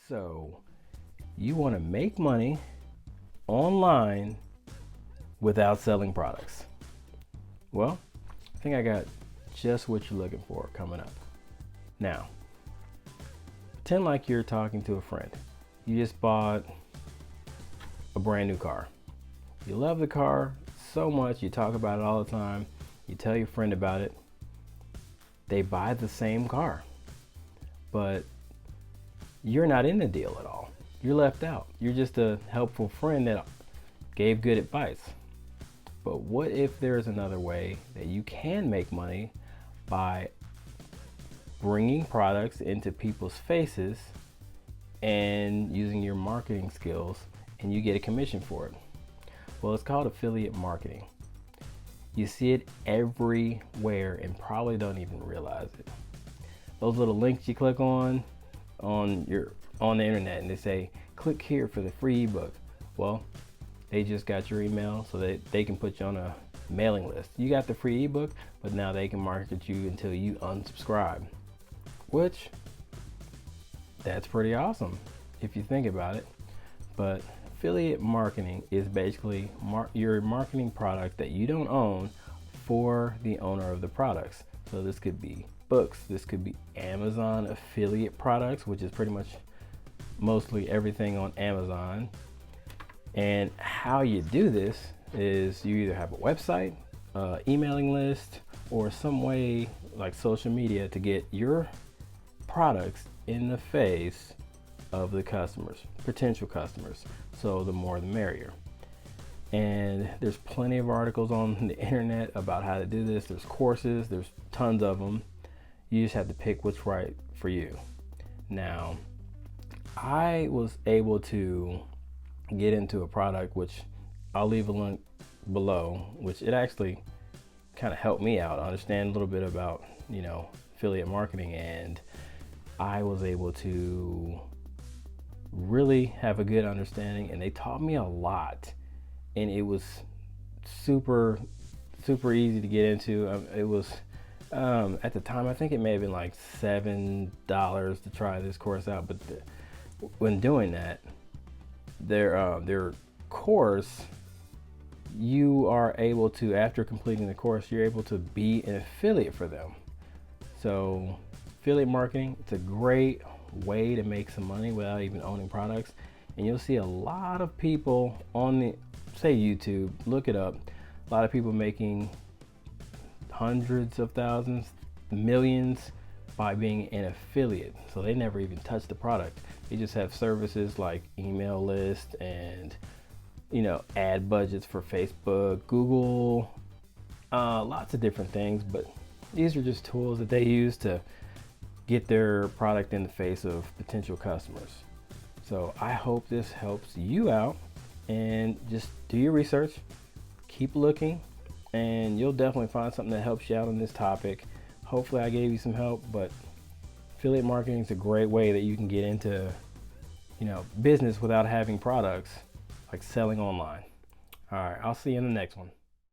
So you want to make money online without selling products. Well, I think I got just what you're looking for coming up. Now, pretend like you're talking to a friend. You just bought a brand new car. You love the car so much, you talk about it all the time, you tell your friend about it. They buy the same car, but you're not in the deal at all. You're left out. You're just a helpful friend that gave good advice. But what if there's another way that you can make money by bringing products into people's faces and using your marketing skills, and you get a commission for it? Well, it's called affiliate marketing. You see it everywhere and probably don't even realize it. Those little links you click on the internet, and they say click here for the free ebook. Well, they just got your email so that they can put you on a mailing list. You got the free ebook, but now they can market you until you unsubscribe, which that's pretty awesome if you think about it. But affiliate marketing is basically your marketing product that you don't own for the owner of the products. So this could be books, this could be Amazon affiliate products, which is pretty much mostly everything on Amazon. And how you do this is you either have a website, emailing list, or some way like social media to get your products in the face of the customers, potential customers. So the more the merrier. And there's plenty of articles on the internet about how to do this. There's courses, there's tons of them. You just have to pick what's right for you. Now, I was able to get into a product, which I'll leave a link below, which it actually kind of helped me out understand a little bit about, affiliate marketing. And I was able to really have a good understanding, and they taught me a lot, and it was super easy to get into. It was at the time, I think it may have been like $7 to try this course out, but when doing that, their course, you are able to, after completing the course, you're able to be an affiliate for them. So affiliate marketing, it's a great way to make some money without even owning products. And you'll see a lot of people on say YouTube, look it up, a lot of people making hundreds of thousands, millions by being an affiliate. So they never even touch the product. They just have services like email list and ad budgets for Facebook, Google, lots of different things. But these are just tools that they use to get their product in the face of potential customers. So I hope this helps you out, and just do your research, keep looking, and you'll definitely find something that helps you out on this topic. Hopefully I gave you some help, but affiliate marketing is a great way that you can get into business without having products, like selling online. All right, I'll see you in the next one.